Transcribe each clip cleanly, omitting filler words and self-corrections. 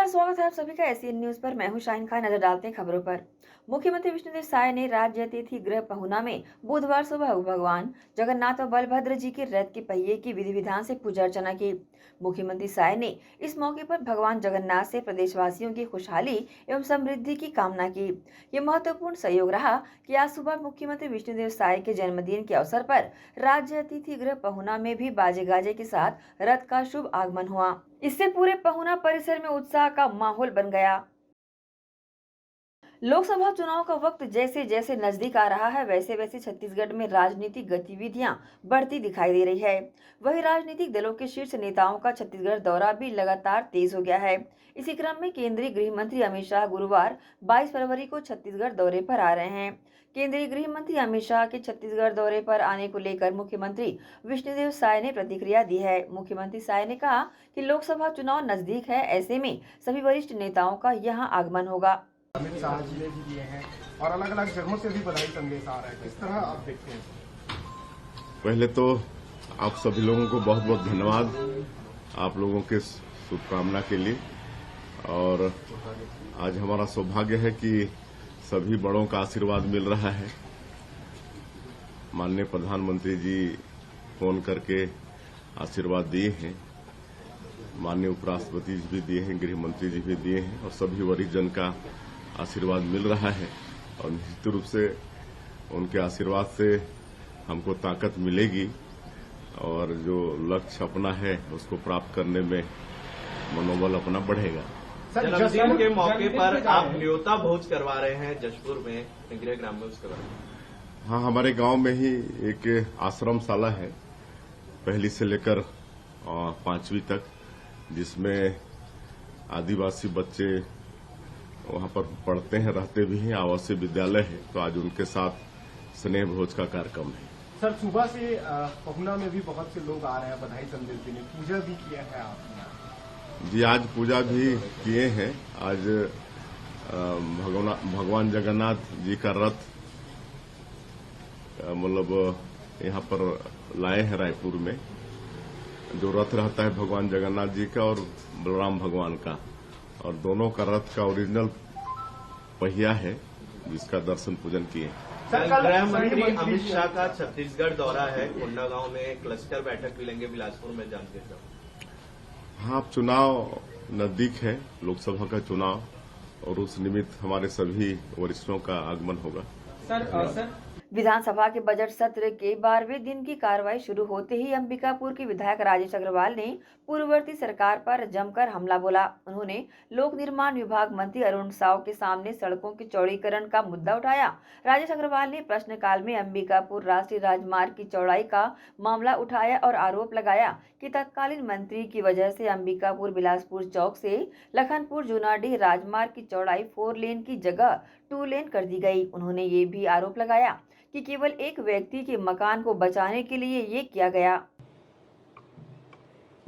स्वागत है आप सभी का एसीएन न्यूज पर। मैं हूं शाहीन खान। नजर डालते हैं खबरों पर। मुख्यमंत्री विष्णुदेव साय ने राज्य अतिथि गृह पहुना में बुधवार सुबह भगवान जगन्नाथ और बलभद्र जी के रथ के पहिए की विधि विधान से पूजा अर्चना की। मुख्यमंत्री साय ने इस मौके पर भगवान जगन्नाथ से प्रदेशवासियों की खुशहाली एवं समृद्धि की कामना की। ये महत्वपूर्ण सहयोग रहा कि आज सुबह मुख्यमंत्री विष्णुदेव साय के जन्मदिन के अवसर पर राज्य अतिथि गृह पहुना में भी बाजे गाजे के साथ रथ का शुभ आगमन हुआ। इससे पूरे पहुना परिसर में उत्साह का माहौल बन गया। लोकसभा चुनाव का वक्त जैसे जैसे नजदीक आ रहा है, वैसे वैसे छत्तीसगढ़ में राजनीतिक गतिविधियां बढ़ती दिखाई दे रही है। वहीं राजनीतिक दलों के शीर्ष नेताओं का छत्तीसगढ़ दौरा भी लगातार तेज हो गया है। इसी क्रम में केंद्रीय गृह मंत्री अमित शाह गुरुवार 22 फरवरी को छत्तीसगढ़ दौरे पर आ रहे हैं। केंद्रीय गृह मंत्री अमित शाह के छत्तीसगढ़ दौरे पर आने को लेकर मुख्यमंत्री विष्णुदेव साय ने प्रतिक्रिया दी है। मुख्यमंत्री साय ने कहा कि लोकसभा चुनाव नजदीक है, ऐसे में सभी वरिष्ठ नेताओं का यहां आगमन होगा। अमित शाह जी ने भी दिए हैं और अलग अलग जगहों से भी बधाई संदेश आ रहा है। किस तरह आप देखते हैं? पहले तो आप सभी लोगों को बहुत बहुत धन्यवाद आप लोगों के शुभकामना के लिए। और आज हमारा सौभाग्य है कि सभी बड़ों का आशीर्वाद मिल रहा है। माननीय प्रधानमंत्री जी फोन करके आशीर्वाद दिए हैं, माननीय उपराष्ट्रपति जी भी दिए हैं, गृह मंत्री जी भी दिए हैं और सभी वरिष्ठ जन का आशीर्वाद मिल रहा है। और निश्चित रूप से उनके आशीर्वाद से हमको ताकत मिलेगी और जो लक्ष्य अपना है उसको प्राप्त करने में मनोबल अपना बढ़ेगा। जन्मदिन के मौके पर आप न्योता भोज करवा रहे हैं जशपुर में गृह ग्राम में, उसके बारे में? हाँ, हमारे गांव में ही एक आश्रमशाला है, पहली से लेकर 5वीं तक, जिसमें आदिवासी बच्चे वहां पर पढ़ते हैं, रहते भी हैं, आवासीय विद्यालय है। तो आज उनके साथ स्नेह भोज का कार्यक्रम है। सर, सुबह से पहुना में भी बहुत से लोग आ रहे हैं बधाई संदेश देने, पूजा भी किया है आपने? जी, आज पूजा भी किए हैं। आज भगवान जगन्नाथ जी का रथ मतलब यहाँ पर लाए हैं रायपुर में। जो रथ रहता है भगवान जगन्नाथ जी का और बलराम भगवान का, और दोनों का रथ का ओरिजिनल पहिया है, जिसका दर्शन पूजन किए। गृह मंत्री अमित शाह का छत्तीसगढ़ दौरा है, कोंडागांव में क्लस्टर बैठक भी लेंगे, बिलासपुर में जानकारी। हाँ, चुनाव नजदीक है, लोकसभा का चुनाव, और उस निमित्त हमारे सभी वरिष्ठों का आगमन होगा। सर विधानसभा के बजट सत्र के 12वें दिन की कार्रवाई शुरू होते ही अंबिकापुर के विधायक राजेश अग्रवाल ने पूर्ववर्ती सरकार पर जमकर हमला बोला। उन्होंने लोक निर्माण विभाग मंत्री अरुण साव के सामने सड़कों के चौड़ीकरण का मुद्दा उठाया। राजेश अग्रवाल ने प्रश्नकाल में अंबिकापुर राष्ट्रीय राजमार्ग की चौड़ाई का मामला उठाया और आरोप लगाया कि तत्कालीन मंत्री की वजह से अंबिकापुर बिलासपुर चौक से लखनपुर जूनाडीह राजमार्ग की चौड़ाई 4 लेन की जगह 2 लेन कर दी गई। उन्होंने ये भी आरोप लगाया कि केवल एक व्यक्ति के मकान को बचाने के लिए ये किया गया।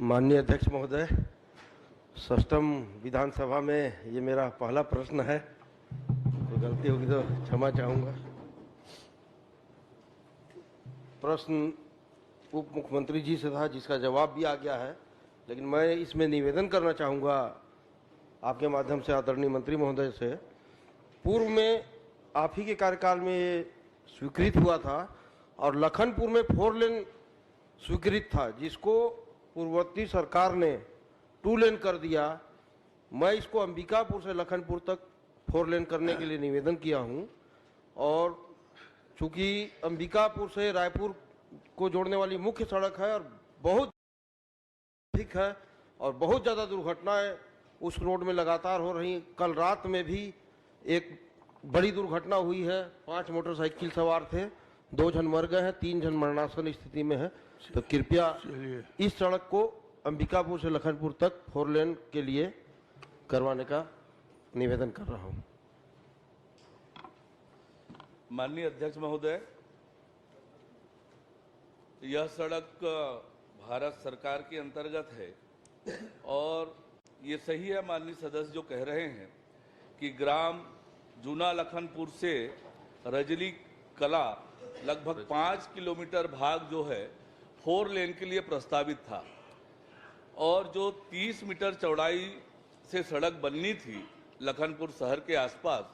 माननीय अध्यक्ष महोदय, सष्टम विधानसभा में ये मेरा पहला प्रश्न है, कोई गलती होगी तो क्षमा चाहूंगा। प्रश्न उप मुख्यमंत्री जी से था, जिसका जवाब भी आ गया है, लेकिन मैं इसमें निवेदन करना चाहूंगा आपके माध्यम से आदरणीय मंत्री महोदय से। पूर्व में आप ही के कार्यकाल में ये स्वीकृत हुआ था और लखनपुर में 4 लेन स्वीकृत था, जिसको पूर्ववर्ती सरकार ने 2 लेन कर दिया। मैं इसको अंबिकापुर से लखनपुर तक 4 लेन करने के लिए निवेदन किया हूं। और चूंकि अंबिकापुर से रायपुर को जोड़ने वाली मुख्य सड़क है और बहुत अधिक है और बहुत ज़्यादा दुर्घटनाएं उस रोड में लगातार हो रही। कल रात में भी एक बड़ी दुर्घटना हुई है, 5 मोटरसाइकिल सवार थे, 2 जन मर गए हैं, 3 जन मरणासन स्थिति में है। तो कृपया इस सड़क को अंबिकापुर से लखनपुर तक 4 लेन के लिए करवाने का निवेदन कर रहा हूं। माननीय अध्यक्ष महोदय, यह सड़क भारत सरकार के अंतर्गत है और ये सही है माननीय सदस्य जो कह रहे हैं कि ग्राम जूना लखनपुर से रजली कला लगभग 5 किलोमीटर भाग जो है 4 लेन के लिए प्रस्तावित था और जो 30 मीटर चौड़ाई से सड़क बननी थी लखनपुर शहर के आसपास,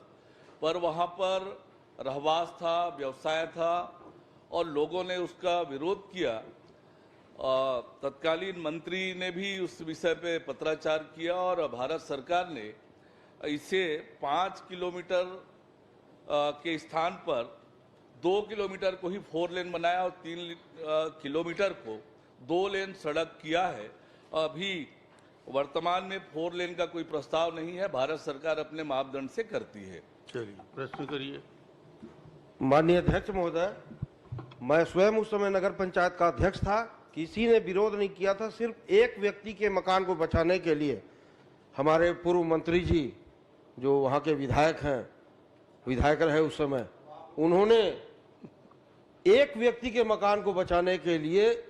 पर वहाँ पर रहवास था, व्यवसाय था और लोगों ने उसका विरोध किया। तत्कालीन मंत्री ने भी उस विषय पे पत्राचार किया और भारत सरकार ने इसे 5 किलोमीटर के स्थान पर 2 किलोमीटर को ही 4 लेन बनाया और 3 किलोमीटर को 2 लेन सड़क किया है। अभी वर्तमान में 4 लेन का कोई प्रस्ताव नहीं है, भारत सरकार अपने मापदंड से करती है। चलिए प्रश्न करिए। माननीय अध्यक्ष महोदय, मैं स्वयं उस समय नगर पंचायत का अध्यक्ष था, किसी ने विरोध नहीं किया था। सिर्फ एक व्यक्ति के मकान को बचाने के लिए हमारे पूर्व मंत्री जी जो वहाँ के विधायक रहे उस समय, उन्होंने एक व्यक्ति के मकान को बचाने के लिए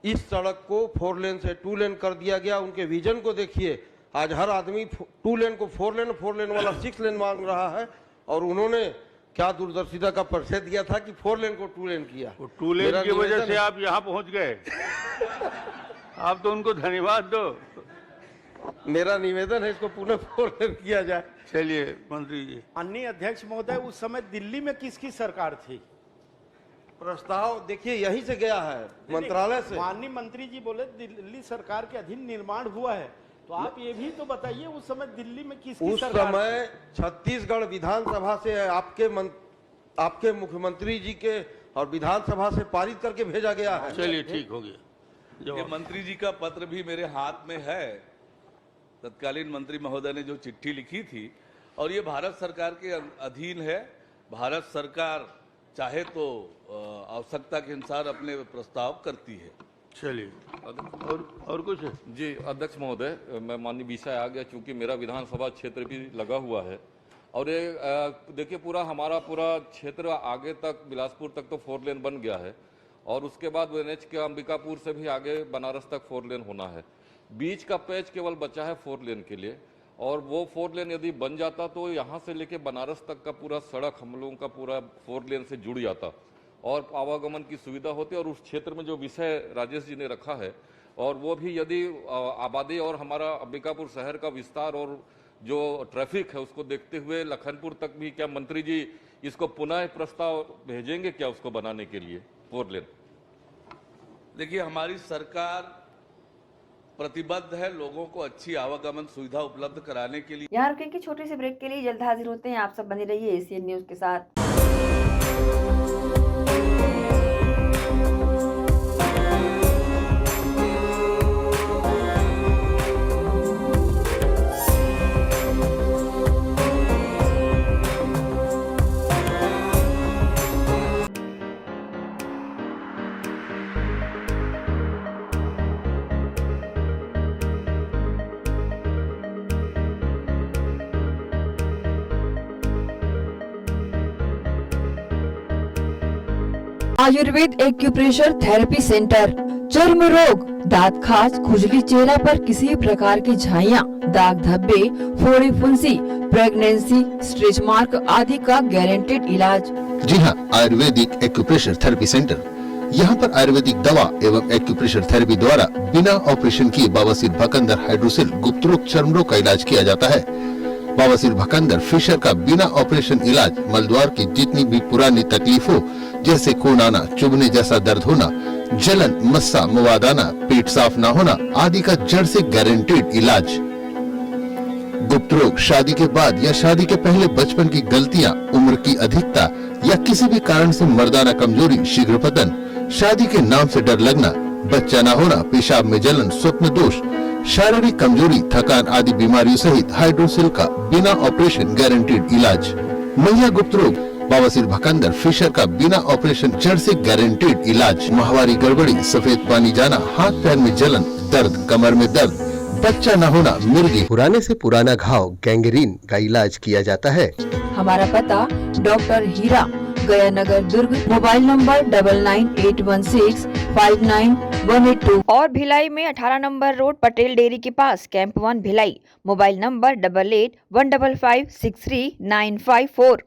इस सड़क को 4 लेन से 2 लेन कर दिया गया। उनके विजन को देखिए, आज हर आदमी 2 लेन को 4 लेन, 4 लेन वाला 6 लेन मांग रहा है, और उन्होंने क्या दूरदर्शिता का परिचय दिया था कि 4 लेन को 2 लेन किया। 2 लेन की वजह से आप यहाँ पहुँच गए। आप तो उनको धन्यवाद दो। मेरा निवेदन है इसको पुनः 4 लेन किया जाए। चलिए मंत्री जी। माननीय अध्यक्ष महोदय, उस समय दिल्ली में किसकी सरकार थी? प्रस्ताव देखिए यहीं से गया है, मंत्रालय से। माननीय मंत्री जी बोले दिल्ली सरकार के अधीन निर्माण हुआ है, तो आप ये भी तो बताइए उस समय दिल्ली में किसकी सरकार थी? उस समय छत्तीसगढ़ विधानसभा से आपके मुख्यमंत्री जी के और विधानसभा से पारित करके भेजा गया है। चलिए ठीक हो गया। ये मंत्री जी का पत्र भी मेरे हाथ में है। तत्कालीन मंत्री महोदय ने जो चिट्ठी लिखी थी, और ये भारत सरकार के अधीन है। भारत सरकार चाहे तो आवश्यकता के अनुसार अपने प्रस्ताव करती है। चलिए और कुछ है? जी अध्यक्ष महोदय, मैं माननीय विषय आ गया, चूंकि मेरा विधानसभा क्षेत्र भी लगा हुआ है और ये देखिए हमारा पूरा क्षेत्र आगे तक बिलासपुर तक तो 4 लेन बन गया है, और उसके बाद NH के अंबिकापुर से भी आगे बनारस तक 4 लेन होना है। बीच का पैच केवल बचा है 4 लेन के लिए, और वो 4 लेन यदि बन जाता तो यहाँ से लेके बनारस तक का पूरा सड़क हम लोगों का पूरा 4 लेन से जुड़ जाता और आवागमन की सुविधा होती। और उस क्षेत्र में जो विषय राजेश जी ने रखा है, और वो भी यदि आबादी और हमारा अंबिकापुर शहर का विस्तार और जो ट्रैफिक है उसको देखते हुए लखनपुर तक भी, क्या मंत्री जी इसको पुनः प्रस्ताव भेजेंगे क्या उसको बनाने के लिए 4 लेन? देखिए, हमारी सरकार प्रतिबद्ध है लोगों को अच्छी आवागमन सुविधा उपलब्ध कराने के लिए। यहाँ रुकेंगे छोटे से ब्रेक के लिए, जल्द हाजिर होते हैं। आप सब बने रहिए ACN न्यूज के साथ। आयुर्वेद एक्यूप्रेशर थेरेपी सेंटर, चर्म रोग, दांत खाज, खुजली, चेहरा पर किसी भी प्रकार की झाइयाँ, दाग धब्बे, फोड़ी फुंसी, प्रेगनेंसी, स्ट्रेच मार्क आदि का गारंटेड इलाज। जी हाँ, आयुर्वेदिक एक्यूप्रेशर थेरेपी सेंटर। यहाँ पर आयुर्वेदिक दवा एवं एक्यूप्रेशर थेरेपी द्वारा बिना ऑपरेशन किए बवासीर, भकंदर, हाइड्रोसिल, गुप्त रोग, चर्म रोग का इलाज किया जाता है। बवासीर, भकंदर, फिशर का बिना ऑपरेशन इलाज, मलद्वार की जितनी भी पुरानी तकलीफ हो, जैसे खून आना, चुभने जैसा दर्द होना, जलन, मस्सा, मवाद आना, पेट साफ न होना आदि का जड़ से गारंटेड इलाज। गुप्त रोग, शादी के बाद या शादी के पहले बचपन की गलतियां, उम्र की अधिकता या किसी भी कारण से मर्दाना कमजोरी, शीघ्र पतन, शादी के नाम से डर लगना, बच्चा न होना, पेशाब में जलन, स्वप्न दोष, शारीरिक कमजोरी, थकान आदि बीमारियों सहित हाइड्रोसिल का बिना ऑपरेशन गारंटेड इलाज। महिला गुप्त रोग, बवासीर, भकंदर, फिशर का बिना ऑपरेशन जड़ से गारंटेड इलाज। माहवारी गड़बड़ी, सफेद पानी जाना, हाथ पैर में जलन, दर्द, कमर में दर्द, बच्चा न होना, मिर्गी, पुराने से पुराना घाव, गैंग्रीन का इलाज किया जाता है। हमारा पता डॉक्टर हीरा, गया नगर, दुर्ग। मोबाइल नंबर 9981659182 और भिलाई में 18 नंबर रोड, पटेल डेयरी के पास, camp 1 Bhilai. Mobile number 8815563954।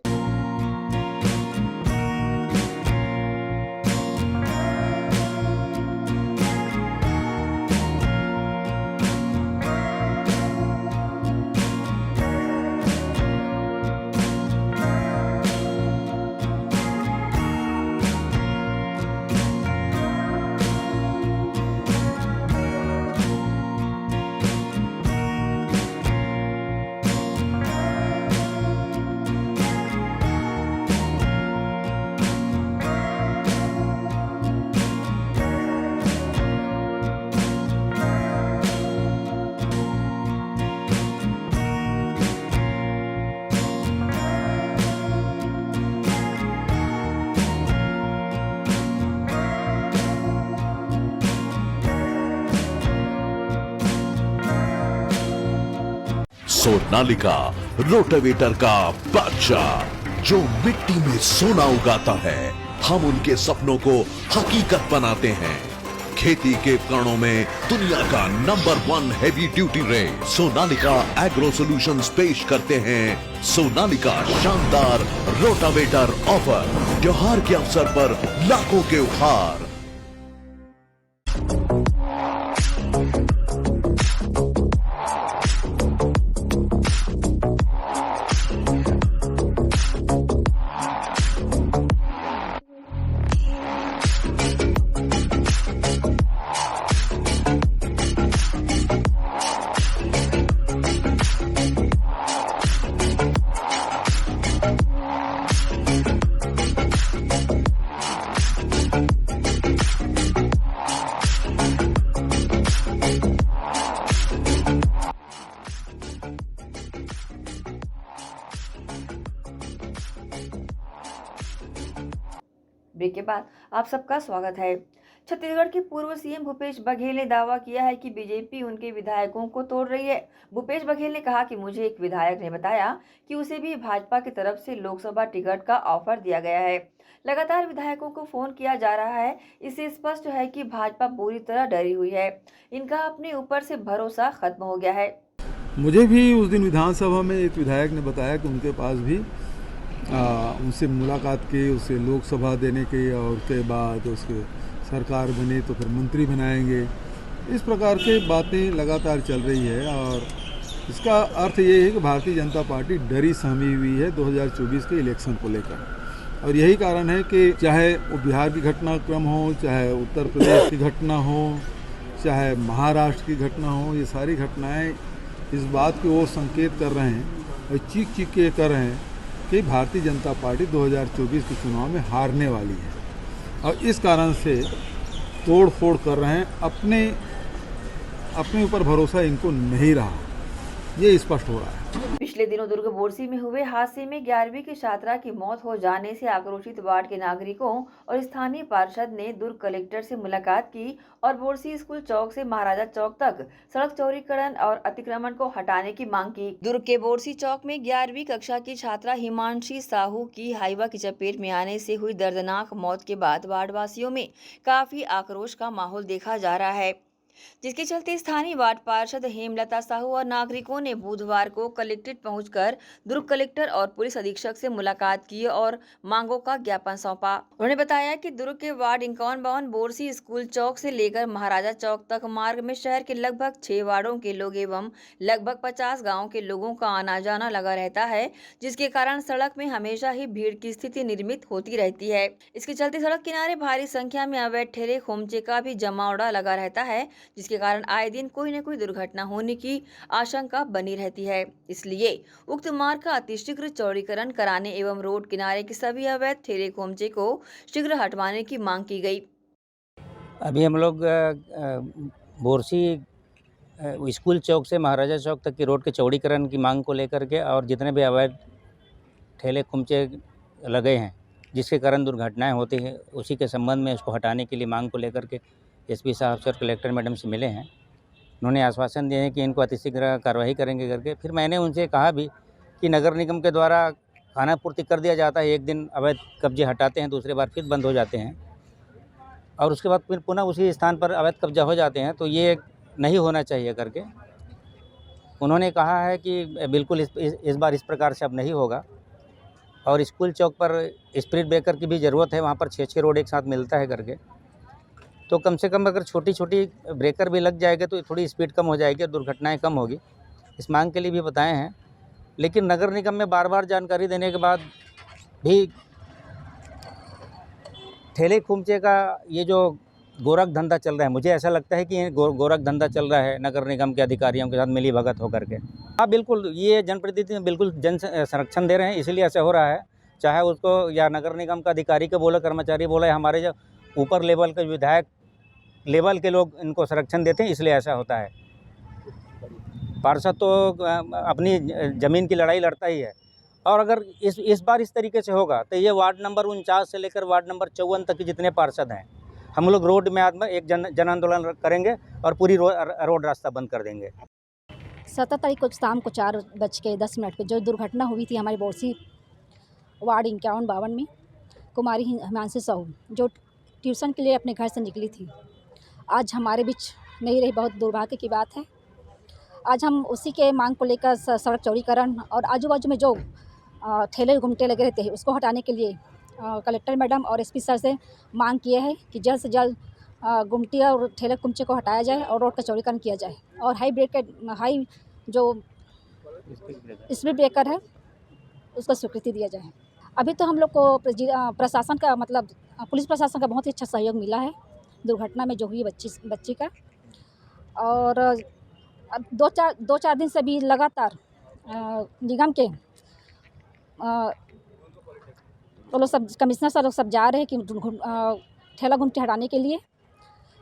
Sonalika rotavator का बादशाह, जो मिट्टी में सोना उगाता है। हम उनके सपनों को हकीकत बनाते हैं। खेती के उपकरणों में दुनिया का number 1 heavy duty rate Sonalika agro solutions पेश करते हैं सोनालिका शानदार रोटावेटर ऑफर। त्योहार के अवसर पर लाखों के उपहार। ब्रेक के बाद आप सबका स्वागत है। छत्तीसगढ़ के पूर्व सीएम भूपेश बघेल ने दावा किया है कि बीजेपी उनके विधायकों को तोड़ रही है। भूपेश बघेल ने कहा कि मुझे एक विधायक ने बताया कि उसे भी भाजपा की तरफ से लोकसभा टिकट का ऑफर दिया गया है। लगातार विधायकों को फोन किया जा रहा है। इससे स्पष्ट है कि भाजपा पूरी तरह डरी हुई है। इनका अपने ऊपर से भरोसा खत्म हो गया है। मुझे भी उस दिन विधानसभा में एक विधायक ने बताया कि उनके पास भी उनसे मुलाकात की, उसे लोकसभा देने की और उसके बाद उसके सरकार बने तो फिर मंत्री बनाएंगे। इस प्रकार के बातें लगातार चल रही है और इसका अर्थ ये है कि भारतीय जनता पार्टी डरी सहमी हुई है 2024 के इलेक्शन को लेकर। और यही कारण है कि चाहे वो बिहार की घटनाक्रम हो, चाहे उत्तर प्रदेश की घटना हो, चाहे महाराष्ट्र की घटना हो, ये सारी घटनाएं इस बात की ओर संकेत कर रहे हैं और चीख के कर रहे हैं कि भारतीय जनता पार्टी 2024 के चुनाव में हारने वाली है और इस कारण से तोड़ फोड़ कर रहे हैं। अपने ऊपर भरोसा इनको नहीं रहा, ये स्पष्ट हो रहा है। पिछले दिनों दुर्ग बोरसी में हुए हादसे में 11वीं की छात्रा की मौत हो जाने से आक्रोशित वार्ड के नागरिकों और स्थानीय पार्षद ने दुर्ग कलेक्टर से मुलाकात की और बोरसी स्कूल चौक से महाराजा चौक तक सड़क चौड़ीकरण और अतिक्रमण को हटाने की मांग की। दुर्ग के बोरसी चौक में 11वीं कक्षा की छात्रा हिमांशी साहू की हाईवा की चपेट में आने से हुई दर्दनाक मौत के बाद वार्डवासियों में काफी आक्रोश का माहौल देखा जा रहा है, जिसके चलते स्थानीय वार्ड पार्षद हेमलता साहू और नागरिकों ने बुधवार को कलेक्ट्रेट पहुंचकर दुर्ग कलेक्टर और पुलिस अधीक्षक से मुलाकात की और मांगों का ज्ञापन सौंपा। उन्होंने बताया कि दुर्ग के वार्ड 51 बोरसी स्कूल चौक से लेकर महाराजा चौक तक मार्ग में शहर के लगभग 6 वार्डों के लोग एवं लगभग 50 गाँव के लोगों का आना जाना लगा रहता है, जिसके कारण सड़क में हमेशा ही भीड़ की स्थिति निर्मित होती रहती है। इसके चलते सड़क किनारे भारी संख्या में अवैध ठेले खोमचे का भी जमावड़ा लगा रहता है, जिसके कारण आए दिन कोई न कोई दुर्घटना होने की आशंका बनी रहती है। इसलिए उक्त मार्ग का अतिशीघ्र चौड़ीकरण कराने एवं रोड किनारे के सभी अवैध ठेले खोमचे को शीघ्र हटवाने की मांग की गई। अभी हम लोग बोरसी स्कूल चौक से महाराजा चौक तक की रोड के चौड़ीकरण की मांग को लेकर के और जितने भी अवैध ठेले खोमचे लगे हैं जिसके कारण दुर्घटनाएं होती हैं, उसी के संबंध में उसको हटाने के लिए मांग को लेकर के एसपी साहब से और कलेक्टर मैडम से मिले हैं। उन्होंने आश्वासन दिए हैं कि इनको अतिशीघ्र कार्रवाई करेंगे करके। फिर मैंने उनसे कहा भी कि नगर निगम के द्वारा खाना पूर्ति कर दिया जाता है, एक दिन अवैध कब्जे हटाते हैं, दूसरे बार फिर बंद हो जाते हैं और उसके बाद फिर पुनः उसी स्थान पर अवैध कब्जा हो जाते हैं, तो ये नहीं होना चाहिए करके उन्होंने कहा है कि बिल्कुल इस बार इस प्रकार से अब नहीं होगा। और स्कूल चौक पर स्पीड ब्रेकर की भी ज़रूरत है, वहाँ पर 6 रोड एक साथ मिलता है करके, तो कम से कम अगर छोटी छोटी ब्रेकर भी लग जाएगा तो थोड़ी स्पीड कम हो जाएगी, दुर्घटनाएं कम होगी। इस मांग के लिए भी बताए हैं, लेकिन नगर निगम में बार बार जानकारी देने के बाद भी ठेले खोमचे का ये जो गोरख धंधा चल रहा है, मुझे ऐसा लगता है कि ये गोरख धंधा चल रहा है नगर निगम के अधिकारियों के साथ मिली भगत होकर के। हाँ बिल्कुल, ये जनप्रतिनिधि बिल्कुल जन संरक्षण दे रहे हैं, इसीलिए ऐसा हो रहा है। चाहे उसको या नगर निगम का अधिकारी को बोला, कर्मचारी बोला, या हमारे जो ऊपर लेवल के विधायक लेवल के लोग इनको संरक्षण देते हैं, इसलिए ऐसा होता है। पार्षद तो अपनी ज़मीन की लड़ाई लड़ता ही है, और अगर इस बार इस तरीके से होगा तो ये वार्ड नंबर 49 से लेकर वार्ड नंबर 54 तक के जितने पार्षद हैं, हम लोग रोड में एक जन आंदोलन करेंगे और पूरी रोड रास्ता बंद कर देंगे। 17 तारीख को शाम को 4:10 पे जो दुर्घटना हुई थी हमारे बोरसी वार्ड 51-52 में, कुमारी हिमांशु साहू जो ट्यूशन के लिए अपने घर से निकली थी, आज हमारे बीच नहीं रही। बहुत दुर्भाग्य की बात है। आज हम उसी के मांग को लेकर सड़क चौड़ीकरण और आजू बाजू में जो ठेले घुमटे लगे रहते हैं उसको हटाने के लिए कलेक्टर मैडम और एसपी सर से मांग किए हैं कि जल्द से जल्द गुमटी और ठेले कुमचे को हटाया जाए और रोड का चौड़ीकरण किया जाए और हाई जो स्पीड ब्रेकर है उसको स्वीकृति दिया जाए। अभी तो हम लोग को प्रशासन का मतलब पुलिस प्रशासन का बहुत ही अच्छा सहयोग मिला है दुर्घटना में जो हुई बच्ची का। और अब दो चार दिन से भी लगातार निगम के तो लोग सब कमिश्नर सर लोग सब जा रहे हैं कि ठेला घुमटे हटाने के लिए।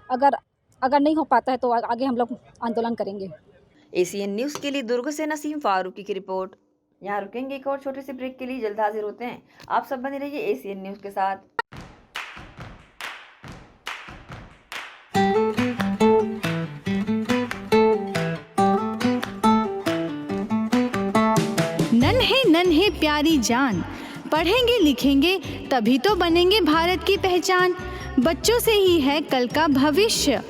अगर नहीं हो पाता है तो आगे हम लोग आंदोलन करेंगे। एसीएन न्यूज़ के लिए दुर्ग से नसीम फारूकी की रिपोर्ट। यहाँ रुकेंगे एक और छोटे से ब्रेक के लिए, जल्द हाजिर होते हैं। आप सब बने रहिए एसीएन न्यूज़ के साथ। नन्हे नन्हे प्यारी जान, पढ़ेंगे लिखेंगे तभी तो बनेंगे भारत की पहचान। बच्चों से ही है कल का भविष्य,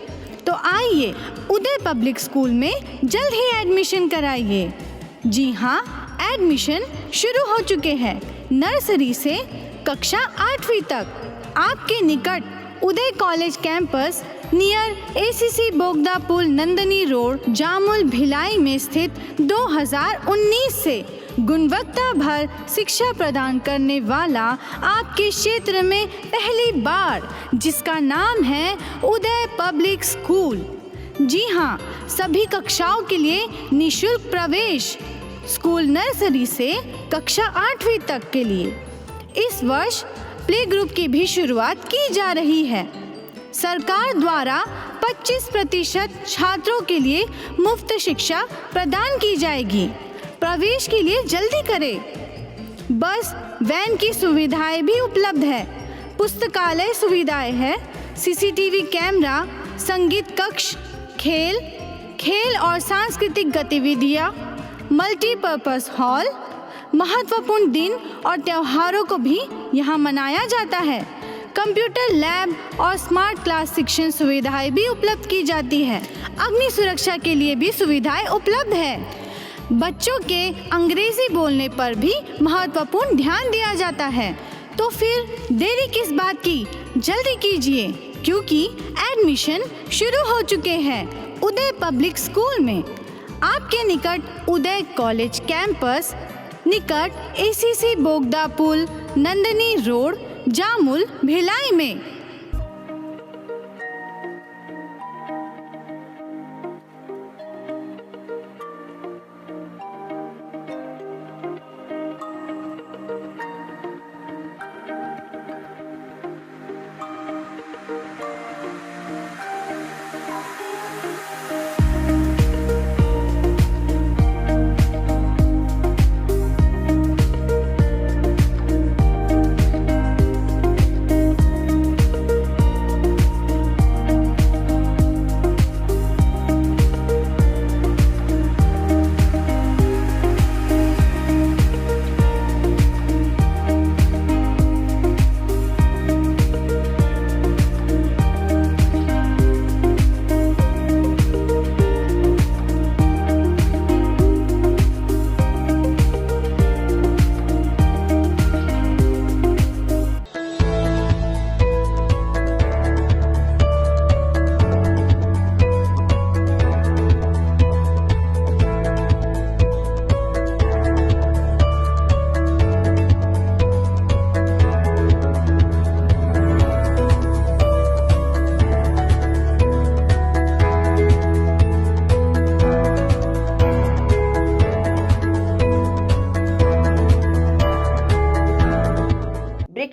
तो आइए उदय पब्लिक स्कूल में जल्द ही एडमिशन कराइए। जी हाँ, एडमिशन शुरू हो चुके हैं नर्सरी से कक्षा 8वीं तक। आपके निकट उदय कॉलेज कैंपस नियर एसीसी बोगदा पुल नंदनी रोड जामुल भिलाई में स्थित 2019 से गुणवत्ता भर शिक्षा प्रदान करने वाला आपके क्षेत्र में पहली बार, जिसका नाम है उदय पब्लिक स्कूल। जी हाँ, सभी कक्षाओं के लिए निःशुल्क प्रवेश। स्कूल नर्सरी से कक्षा 8वीं तक के लिए इस वर्ष प्ले ग्रुप की भी शुरुआत की जा रही है। सरकार द्वारा 25% छात्रों के लिए मुफ्त शिक्षा प्रदान की जाएगी। प्रवेश के लिए जल्दी करें। बस वैन की सुविधाएं भी उपलब्ध है। पुस्तकालय सुविधाएं है, सीसीटीवी कैमरा, संगीत कक्ष, खेल और सांस्कृतिक गतिविधियां, मल्टीपर्पस हॉल। महत्वपूर्ण दिन और त्योहारों को भी यहाँ मनाया जाता है। कंप्यूटर लैब और स्मार्ट क्लास शिक्षण सुविधाएं भी उपलब्ध की जाती है। अग्नि सुरक्षा के लिए भी सुविधाएं उपलब्ध है। बच्चों के अंग्रेजी बोलने पर भी महत्वपूर्ण ध्यान दिया जाता है। तो फिर देरी किस बात की, जल्दी कीजिए क्योंकि एडमिशन शुरू हो चुके हैं उदय पब्लिक स्कूल में। आपके निकट उदय कॉलेज कैंपस निकट एसीसी बोगदा पुल नंदनी रोड जामुल भिलाई में।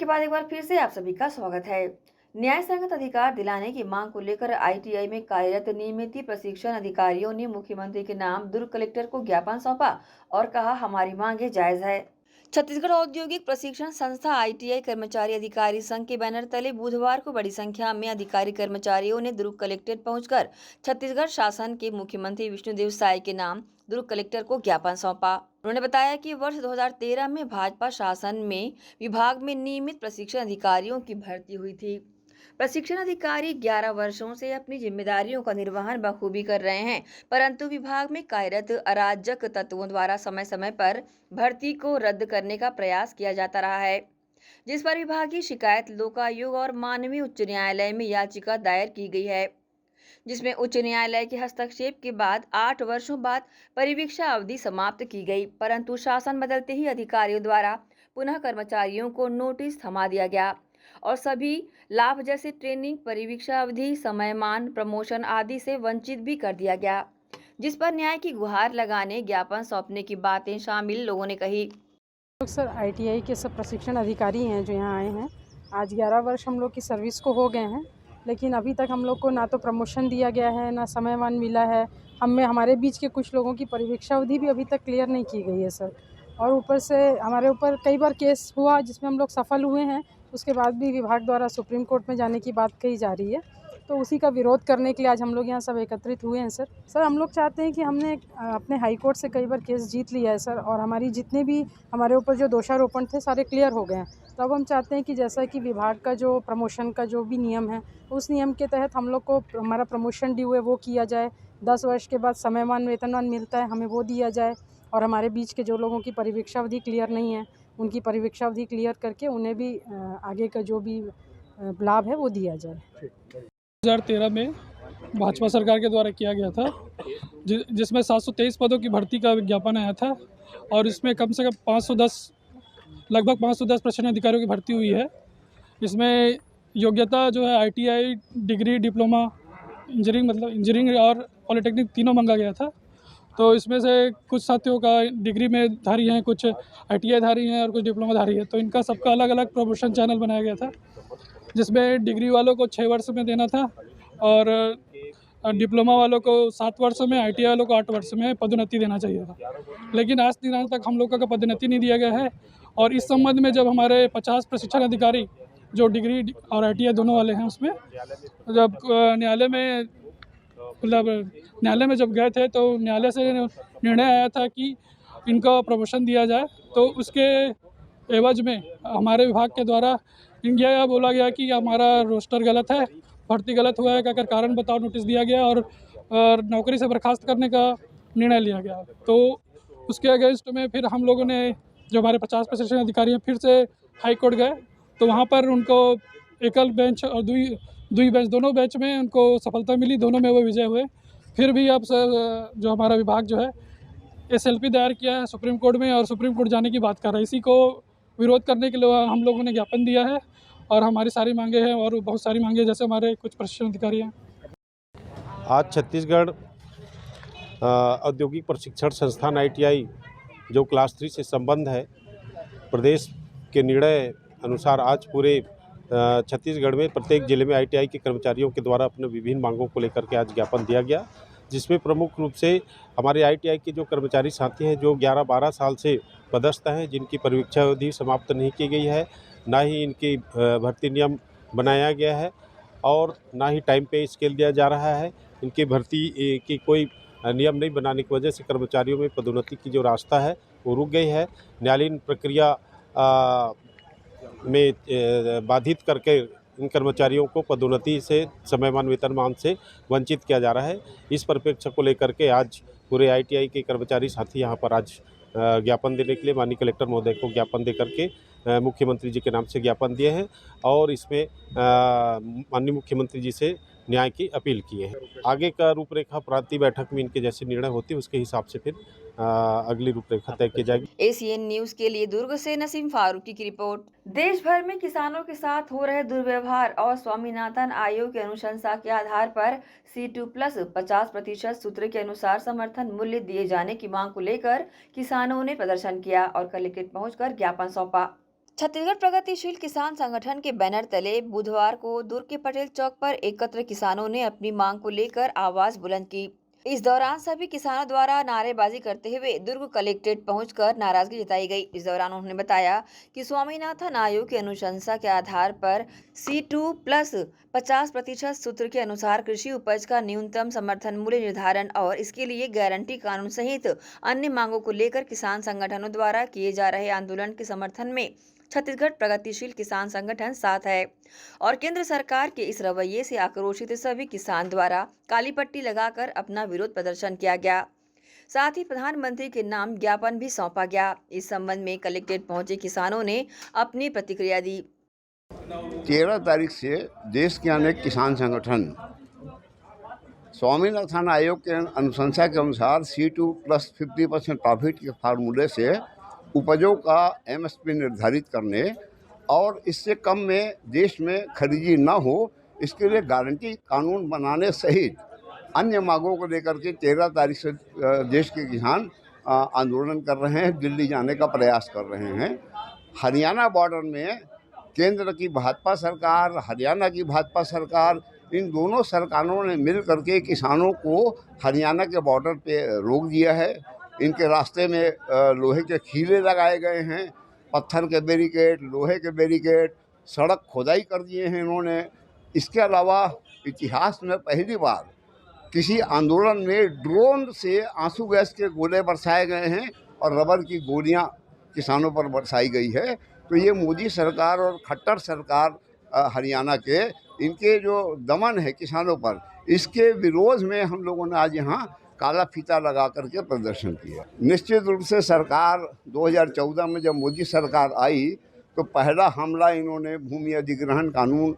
बाद एक बार फिर से आप सभी का स्वागत है। न्याय संगत अधिकार दिलाने की मांग को लेकर आईटीआई में कार्यरत नियमित प्रशिक्षण अधिकारियों ने मुख्यमंत्री के नाम दुर्ग कलेक्टर को ज्ञापन सौंपा और कहा हमारी मांगे जायज है। छत्तीसगढ़ औद्योगिक प्रशिक्षण संस्था ITI कर्मचारी अधिकारी संघ के बैनर तले बुधवार को बड़ी संख्या में अधिकारी कर्मचारियों ने दुर्ग कलेक्ट्रेट पहुंचकर छत्तीसगढ़ शासन के मुख्यमंत्री विष्णुदेव साय के नाम दुर्ग कलेक्टर को ज्ञापन सौंपा। उन्होंने बताया कि वर्ष 2013 में भाजपा शासन में विभाग में नियमित प्रशिक्षण अधिकारियों की भर्ती हुई थी। प्रशिक्षण अधिकारी 11 वर्षों से अपनी जिम्मेदारियों का निर्वहन बखूबी कर रहे हैं, परंतु विभाग में कार्यरत अराजक तत्वों द्वारा समय समय पर भर्ती को रद्द करने का प्रयास किया जाता रहा है, जिस पर विभागीय शिकायत लोकायोग और माननीय उच्च न्यायालय में याचिका दायर की गई है, जिसमें उच्च न्यायालय के हस्तक्षेप के बाद 8 वर्षों बाद परिवीक्षा अवधि समाप्त की गई, परंतु शासन बदलते ही अधिकारियों द्वारा पुनः कर्मचारियों को नोटिस थमा दिया गया और सभी लाभ जैसे ट्रेनिंग, परिवीक्षा अवधि, समयमान, प्रमोशन आदि से वंचित भी कर दिया गया, जिस पर न्याय की गुहार लगाने ज्ञापन सौंपने की बातें शामिल लोगों ने कही। सर ITI के सब प्रशिक्षण अधिकारी हैं जो यहाँ आए हैं। आज 11 वर्ष हम लोग की सर्विस को हो गए हैं, लेकिन अभी तक हम लोग को ना तो प्रमोशन दिया गया है, ना समयमान मिला है। हमारे बीच के कुछ लोगों की परिवीक्षा अवधि भी अभी तक क्लियर नहीं की गई है सर। और ऊपर से हमारे ऊपर कई बार केस हुआ जिसमें हम लोग सफल हुए हैं, उसके बाद भी विभाग द्वारा सुप्रीम कोर्ट में जाने की बात कही जा रही है। तो उसी का विरोध करने के लिए आज हम लोग यहाँ सब एकत्रित हुए हैं सर। हम लोग चाहते हैं कि हमने अपने हाई कोर्ट से कई बार केस जीत लिया है सर, और हमारी जितने भी हमारे ऊपर जो दोषारोपण थे सारे क्लियर हो गए हैं। तो अब हम चाहते हैं कि जैसा कि विभाग का जो प्रमोशन का जो भी नियम है, उस नियम के तहत हम लोग को हमारा प्रमोशन ड्यू है वो किया जाए। 10 वर्ष के बाद समयमान वेतनमान मिलता है, हमें वो दिया जाए। और हमारे बीच के जो लोगों की परिवीक्षा अवधि क्लियर नहीं है, उनकी परिवीक्षा अवधि क्लियर करके उन्हें भी आगे का जो भी लाभ है वो दिया जाए। 2013 में भाजपा सरकार के द्वारा किया गया था, जिसमें 723 पदों की भर्ती का विज्ञापन आया था और इसमें कम से कम लगभग 510 प्रशिक्षण अधिकारियों की भर्ती हुई है। इसमें योग्यता जो है ITI डिग्री, डिप्लोमा, इंजीनियरिंग और पॉलिटेक्निक तीनों मांगा गया था। तो इसमें से कुछ साथियों का डिग्री में धारी हैं, कुछ ITI धारी हैं और कुछ डिप्लोमा धारी है। तो इनका सबका अलग अलग प्रमोशन चैनल बनाया गया था, जिसमें डिग्री वालों को 6 वर्ष में देना था और डिप्लोमा वालों को 7 वर्ष में, ITI वालों को 8 वर्ष में पदोन्नति देना चाहिए था। लेकिन आज दिन तक हम लोगों का पदोन्नति नहीं दिया गया है। और इस संबंध में जब हमारे 50 प्रशिक्षण अधिकारी जो डिग्री और ITI दोनों वाले हैं, उसमें जब न्यायालय में जब गए थे तो न्यायालय से निर्णय आया था कि इनको प्रमोशन दिया जाए। तो उसके एवज में हमारे विभाग के द्वारा यह बोला गया कि हमारा रोस्टर गलत है, भर्ती गलत हुआ है, कहकर कारण बताओ नोटिस दिया गया और नौकरी से बर्खास्त करने का निर्णय लिया गया। तो उसके अगेंस्ट में फिर हम लोगों ने, जो हमारे 50 प्रशिक्षण अधिकारी हैं, फिर से हाई कोर्ट गए। तो वहाँ पर उनको एकल बेंच और दुई बेंच, दोनों बेंच में उनको सफलता मिली, दोनों में वो विजय हुए। फिर भी अब जो हमारा विभाग जो है SLP दायर किया है सुप्रीम कोर्ट में और सुप्रीम कोर्ट जाने की बात कर रहा है। इसी को विरोध करने के लिए हम लोगों ने ज्ञापन दिया है और हमारी सारी मांगे हैं और बहुत सारी मांगे, जैसे हमारे कुछ प्रशिक्षण अधिकारी हैं। आज छत्तीसगढ़ औद्योगिक प्रशिक्षण संस्थान ITI जो क्लास 3 से संबंध है, प्रदेश के निर्णय अनुसार आज पूरे छत्तीसगढ़ में प्रत्येक जिले में ITI के कर्मचारियों के द्वारा अपने विभिन्न मांगों को लेकर के आज ज्ञापन दिया गया, जिसमें प्रमुख रूप से हमारे ITI के जो कर्मचारी साथी हैं जो 11-12 साल से पदस्थ हैं, जिनकी परिवीक्षा अवधि समाप्त नहीं की गई है, ना ही इनकी भर्ती नियम बनाया गया है और ना ही टाइम पे स्केल दिया जा रहा है। इनकी भर्ती की कोई नियम नहीं बनाने की वजह से कर्मचारियों में पदोन्नति की जो रास्ता है वो रुक गई है। न्यायालयीन प्रक्रिया में बाधित करके इन कर्मचारियों को पदोन्नति से, समयमान वेतनमान से वंचित किया जा रहा है। इस परिप्रेक्ष्य को लेकर के आज पूरे ITI के कर्मचारी साथी यहाँ पर आज ज्ञापन देने के लिए माननीय कलेक्टर महोदय को ज्ञापन दे करके मुख्यमंत्री जी के नाम से ज्ञापन दिए हैं और इसमें माननीय मुख्यमंत्री जी से न्याय की अपील किए हैं। आगे का रूपरेखा प्रांतीय बैठक में इनके जैसे निर्णय होती है उसके हिसाब से फिर अगली रूपरेखा तय की जाएगी। ACN न्यूज के लिए दुर्ग से नसीम फारूकी की रिपोर्ट। देश भर में किसानों के साथ हो रहे दुर्व्यवहार और स्वामीनाथन आयोग की अनुशंसा के आधार पर C2+ 50% सूत्र के अनुसार समर्थन मूल्य दिए जाने की मांग को लेकर किसानों ने प्रदर्शन किया और कलेक्ट्रेट पहुंचकर ज्ञापन सौंपा। छत्तीसगढ़ प्रगतिशील किसान संगठन के बैनर तले बुधवार को दुर्ग के पटेल चौक पर एकत्र किसानों ने अपनी मांग को लेकर आवाज बुलंद की। इस दौरान सभी किसानों द्वारा नारेबाजी करते हुए दुर्ग कलेक्ट्रेट पहुंचकर नाराजगी जताई गई। इस दौरान उन्होंने बताया कि स्वामीनाथन आयोग की अनुशंसा के आधार पर C2+50% सूत्र के अनुसार कृषि उपज का न्यूनतम समर्थन मूल्य निर्धारण और इसके लिए गारंटी कानून सहित अन्य मांगों को लेकर किसान संगठनों द्वारा किए जा रहे आंदोलन के समर्थन में छत्तीसगढ़ प्रगतिशील किसान संगठन साथ है और केंद्र सरकार के इस रवैये से आक्रोशित सभी किसान द्वारा काली पट्टी लगाकर अपना विरोध प्रदर्शन किया गया। साथ ही प्रधानमंत्री के नाम ज्ञापन भी सौंपा गया। इस संबंध में कलेक्ट्रेट पहुंचे किसानों ने अपनी प्रतिक्रिया दी। 13 तारीख से देश के अनेक किसान संगठन स्वामीनाथन आयोग के अनुशंसा के अनुसार C2+50% प्रॉफिट के फार्मूले से उपजों का MSP निर्धारित करने और इससे कम में देश में खरीदी न हो, इसके लिए गारंटी कानून बनाने सहित अन्य मांगों को लेकर के 13 तारीख से देश के किसान आंदोलन कर रहे हैं, दिल्ली जाने का प्रयास कर रहे हैं। हरियाणा बॉर्डर में केंद्र की भाजपा सरकार, हरियाणा की भाजपा सरकार, इन दोनों सरकारों ने मिल करके किसानों को हरियाणा के बॉर्डर पे रोक दिया है। इनके रास्ते में लोहे के खीले लगाए गए हैं, पत्थर के बैरिकेड, लोहे के बैरिकेड, सड़क खोदाई कर दिए हैं इन्होंने। इसके अलावा इतिहास में पहली बार किसी आंदोलन में ड्रोन से आंसू गैस के गोले बरसाए गए हैं और रबर की गोलियां किसानों पर बरसाई गई है। तो ये मोदी सरकार और खट्टर सरकार हरियाणा के, इनके जो दमन है किसानों पर, इसके विरोध में हम लोगों ने आज यहाँ काला फीता लगा करके प्रदर्शन किया। निश्चित रूप से सरकार 2014 में जब मोदी सरकार आई तो पहला हमला इन्होंने भूमि अधिग्रहण कानून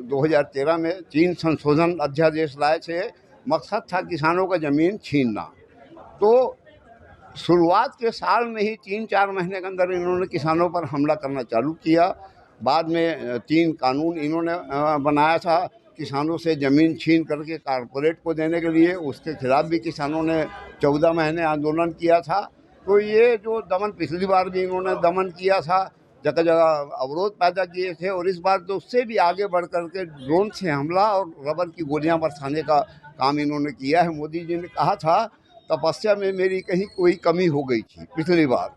2013 में 3 संशोधन अध्यादेश लाए थे। मकसद था किसानों का ज़मीन छीनना। तो शुरुआत के साल में ही 3-4 महीने के अंदर इन्होंने किसानों पर हमला करना चालू किया। बाद में 3 कानून इन्होंने बनाया था किसानों से ज़मीन छीन करके कारपोरेट को देने के लिए। उसके खिलाफ भी किसानों ने 14 महीने आंदोलन किया था। तो ये जो दमन पिछली बार भी इन्होंने दमन किया था, जगह जगह अवरोध पैदा किए थे, और इस बार तो उससे भी आगे बढ़ करके ड्रोन से हमला और रबर की गोलियां बरसाने का काम इन्होंने किया है। मोदी जी ने कहा था तपस्या में मेरी कहीं कोई कमी हो गई थी पिछली बार,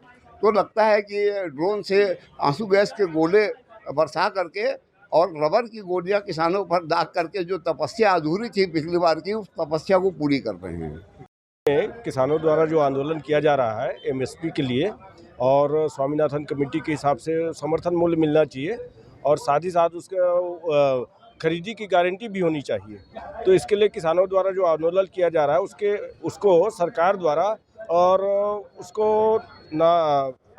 तो लगता है कि ड्रोन से आंसू गैस के गोले बरसा करके और रबर की गोलियां किसानों पर दाग करके जो तपस्या अधूरी थी पिछली बार की, उस तपस्या को पूरी कर रहे हैं। किसानों द्वारा जो आंदोलन किया जा रहा है MSP के लिए, और स्वामीनाथन कमेटी के हिसाब से समर्थन मूल्य मिलना चाहिए और साथ ही साथ उसके खरीदी की गारंटी भी होनी चाहिए। तो इसके लिए किसानों द्वारा जो आंदोलन किया जा रहा है उसको सरकार द्वारा और उसको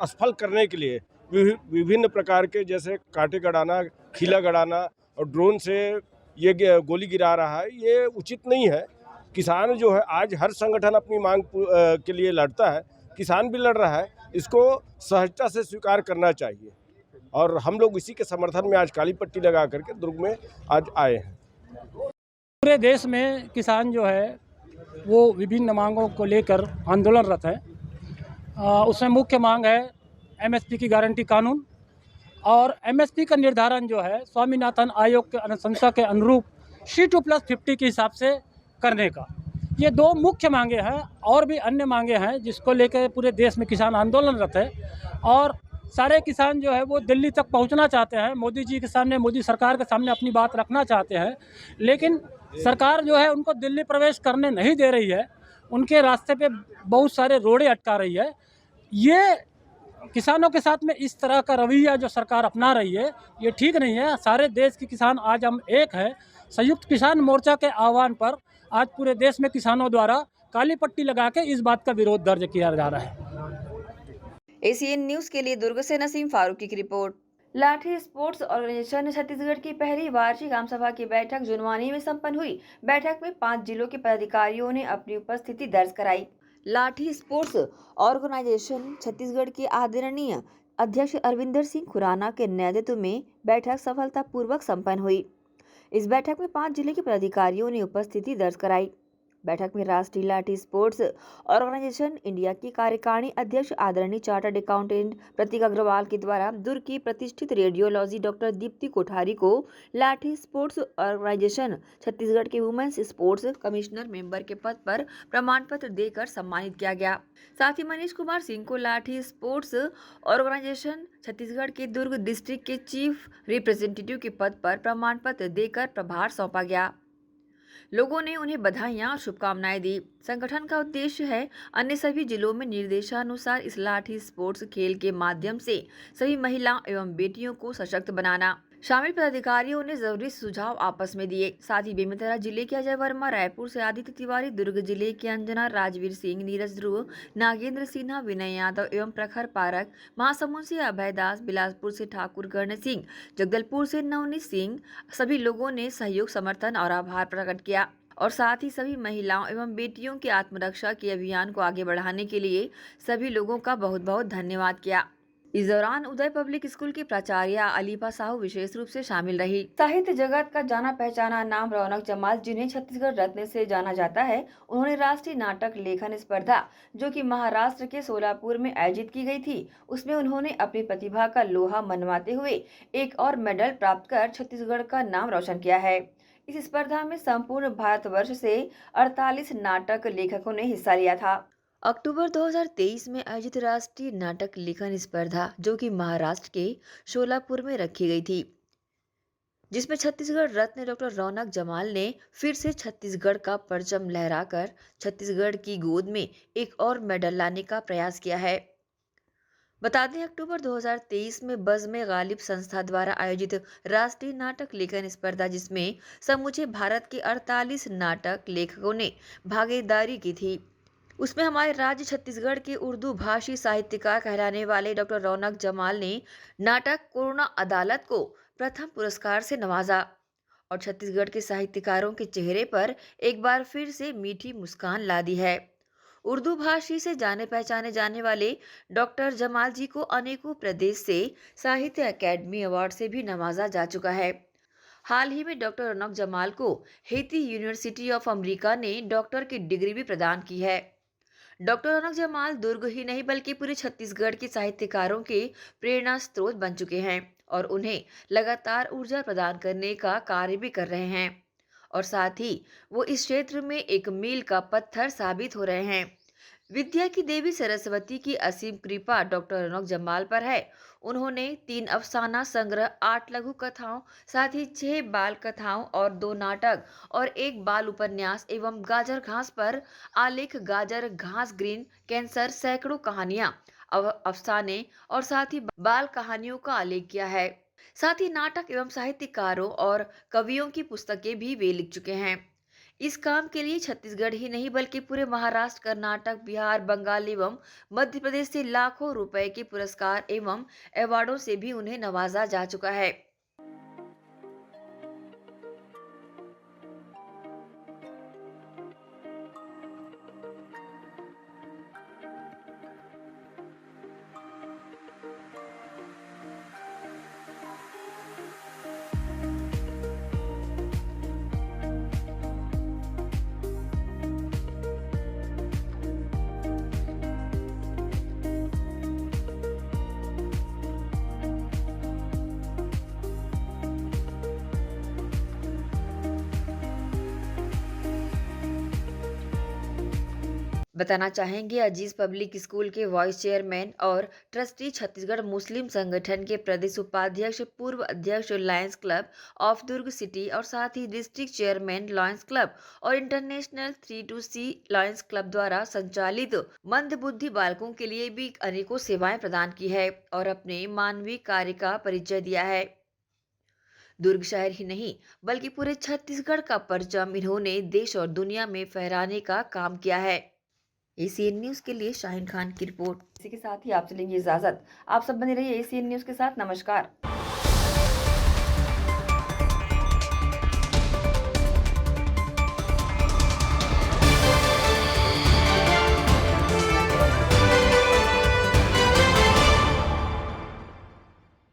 असफल करने के लिए विभिन्न प्रकार के, जैसे कांटे गड़ाना, खीला गड़ाना और ड्रोन से ये गोली गिरा रहा है, ये उचित नहीं है। किसान जो है, आज हर संगठन अपनी मांग के लिए लड़ता है, किसान भी लड़ रहा है, इसको सहजता से स्वीकार करना चाहिए। और हम लोग इसी के समर्थन में आज काली पट्टी लगा करके दुर्ग में आज आए हैं। पूरे देश में किसान जो है वो विभिन्न मांगों को लेकर आंदोलनरत है। उसमें मुख्य मांग है MSP की गारंटी कानून, और MSP का निर्धारण जो है स्वामीनाथन आयोग के अनुशंसा के अनुरूप C2+50 के हिसाब से करने का। ये 2 मुख्य मांगे हैं, और भी अन्य मांगे हैं जिसको लेकर पूरे देश में किसान आंदोलनरत है। और सारे किसान जो है वो दिल्ली तक पहुंचना चाहते हैं, मोदी जी के सामने, मोदी सरकार के सामने अपनी बात रखना चाहते हैं, लेकिन सरकार जो है उनको दिल्ली प्रवेश करने नहीं दे रही है। उनके रास्ते पे बहुत सारे रोड़े अटका रही है। ये किसानों के साथ में इस तरह का रवैया जो सरकार अपना रही है, ये ठीक नहीं है। सारे देश के किसान आज हम एक हैं। संयुक्त किसान मोर्चा के आह्वान पर आज पूरे देश में किसानों द्वारा काली पट्टी लगा के इस बात का विरोध दर्ज किया जा रहा है। ACN न्यूज के लिए दुर्ग से नसीम फारूकी की रिपोर्ट। लाठी स्पोर्ट्स ऑर्गेनाइजेशन ने छत्तीसगढ़ की पहली वार्षिक आम सभा की बैठक जुनवानी में संपन्न हुई। बैठक में 5 जिलों के पदाधिकारियों ने अपनी उपस्थिति दर्ज कराई। लाठी स्पोर्ट्स ऑर्गेनाइजेशन छत्तीसगढ़ के आदरणीय अध्यक्ष अरविंदर सिंह खुराना के नेतृत्व में बैठक सफलतापूर्वक संपन्न हुई। इस बैठक में 5 जिले के पदाधिकारियों ने उपस्थिति दर्ज कराई। बैठक में राष्ट्रीय लाठी स्पोर्ट्स ऑर्गेनाइजेशन इंडिया की कार्यकारिणी अध्यक्ष आदरणीय चार्टर्ड अकाउंटेंट प्रतीक अग्रवाल के द्वारा दुर्ग की प्रतिष्ठित रेडियोलॉजी डॉक्टर दीप्ति कोठारी को लाठी स्पोर्ट्स ऑर्गेनाइजेशन छत्तीसगढ़ के वुमेन्स स्पोर्ट्स कमिश्नर मेंबर के पद पर प्रमाण पत्र देकर सम्मानित किया गया। साथ ही मनीष कुमार सिंह को लाठी स्पोर्ट्स ऑर्गेनाइजेशन छत्तीसगढ़ के दुर्ग डिस्ट्रिक्ट के चीफ रिप्रेजेंटेटिव के पद पर प्रमाण पत्र देकर प्रभार सौंपा गया। लोगों ने उन्हें बधाइयां और शुभकामनाएं दी। संगठन का उद्देश्य है अन्य सभी जिलों में निर्देशानुसार इस लाठी स्पोर्ट्स खेल के माध्यम से सभी महिलाओं एवं बेटियों को सशक्त बनाना। शामिल पदाधिकारियों ने जरूरी सुझाव आपस में दिए। साथ ही बेमेतरा जिले के अजय वर्मा, रायपुर से आदित्य तिवारी, दुर्ग जिले की अंजना, राजवीर सिंह, नीरज ध्रुव, नागेंद्र सिन्हा, विनय यादव एवं प्रखर पारक, महासमुंद से अभय दास, बिलासपुर से ठाकुर कर्ण सिंह, जगदलपुर से नवनीत सिंह, सभी लोगों ने सहयोग, समर्थन और आभार प्रकट किया और साथ ही सभी महिलाओं एवं बेटियों की आत्मरक्षा के अभियान को आगे बढ़ाने के लिए सभी लोगों का बहुत बहुत धन्यवाद किया। इस दौरान उदय पब्लिक स्कूल की प्राचार्य अलीफा साहू विशेष रूप से शामिल रही। साहित्य जगत का जाना पहचाना नाम रौनक जमाल, जिन्हें छत्तीसगढ़ रत्न से जाना जाता है, उन्होंने राष्ट्रीय नाटक लेखन स्पर्धा जो कि महाराष्ट्र के सोलापुर में आयोजित की गई थी, उसमें उन्होंने अपनी प्रतिभा का लोहा मनवाते हुए एक और मेडल प्राप्त कर छत्तीसगढ़ का नाम रोशन किया है। इस स्पर्धा में संपूर्ण भारतवर्ष से 48 नाटक लेखकों ने हिस्सा लिया था। अक्टूबर 2023 में आयोजित राष्ट्रीय नाटक लेखन स्पर्धा जो कि महाराष्ट्र के शोलापुर में रखी गई थी, जिसमें छत्तीसगढ़ रत्न डॉक्टर रौनक जमाल ने फिर से छत्तीसगढ़ का परचम लहराकर छत्तीसगढ़ की गोद में एक और मेडल लाने का प्रयास किया है। बता दें, अक्टूबर 2023 में बज़ में गालिब संस्था द्वारा आयोजित राष्ट्रीय नाटक लेखन स्पर्धा, जिसमें समूचे भारत के 48 नाटक लेखकों ने भागीदारी की थी, उसमें हमारे राज्य छत्तीसगढ़ के उर्दू भाषी साहित्यकार कहलाने वाले डॉक्टर रौनक जमाल ने नाटक कोरोना अदालत को प्रथम पुरस्कार से नवाजा और छत्तीसगढ़ के साहित्यकारों के चेहरे पर एक बार फिर से मीठी मुस्कान ला दी है। उर्दू भाषी से जाने पहचाने जाने वाले डॉक्टर जमाल जी को अनेकों प्रदेश से साहित्य अकेडमी अवार्ड से भी नवाजा जा चुका है। हाल ही में डॉक्टर रौनक जमाल को हेती यूनिवर्सिटी ऑफ अमेरिका ने डॉक्टर की डिग्री भी प्रदान की है। डॉक्टर रौनक जमाल दुर्ग ही नहीं बल्कि पूरे छत्तीसगढ़ के साहित्यकारों के प्रेरणा स्रोत बन चुके हैं और उन्हें लगातार ऊर्जा प्रदान करने का कार्य भी कर रहे हैं और साथ ही वो इस क्षेत्र में एक मील का पत्थर साबित हो रहे हैं। विद्या की देवी सरस्वती की असीम कृपा डॉक्टर रौनक जमाल पर है। उन्होंने 3 अफसाना संग्रह, 8 लघु कथाओं, साथ ही 6 बाल कथाओं और 2 नाटक और 1 बाल उपन्यास एवं गाजर घास पर आलेख, गाजर घास, ग्रीन कैंसर, सैकड़ों कहानियां, अफसाने और साथ ही बाल कहानियों का आलेख किया है। साथ ही नाटक एवं साहित्यकारों और कवियों की पुस्तकें भी वे लिख चुके हैं। इस काम के लिए छत्तीसगढ़ ही नहीं बल्कि पूरे महाराष्ट्र, कर्नाटक, बिहार, बंगाल एवं मध्य प्रदेश से लाखों रुपए के पुरस्कार एवं अवार्डों से भी उन्हें नवाजा जा चुका है। बताना चाहेंगे, अजीज पब्लिक स्कूल के वाइस चेयरमैन और ट्रस्टी, छत्तीसगढ़ मुस्लिम संगठन के प्रदेश उपाध्यक्ष, पूर्व अध्यक्ष Lions club of Durg city और साथ ही डिस्ट्रिक्ट चेयरमैन लायंस क्लब और इंटरनेशनल 3-2C लायंस क्लब द्वारा संचालित मंदबुद्धि बालकों के लिए भी अनेकों सेवाएं प्रदान की है और अपने मानवीय कार्य का परिचय दिया है। दुर्ग शहर ही नहीं बल्कि पूरे छत्तीसगढ़ का परचम इन्होंने देश और दुनिया में फहराने का काम किया है। एसीएन न्यूज़ के लिए शाहीन खान की रिपोर्ट। इसी के साथ ही आपसे लेंगे इजाजत। आप सब बने रहिए एसीएन न्यूज़ के साथ। नमस्कार।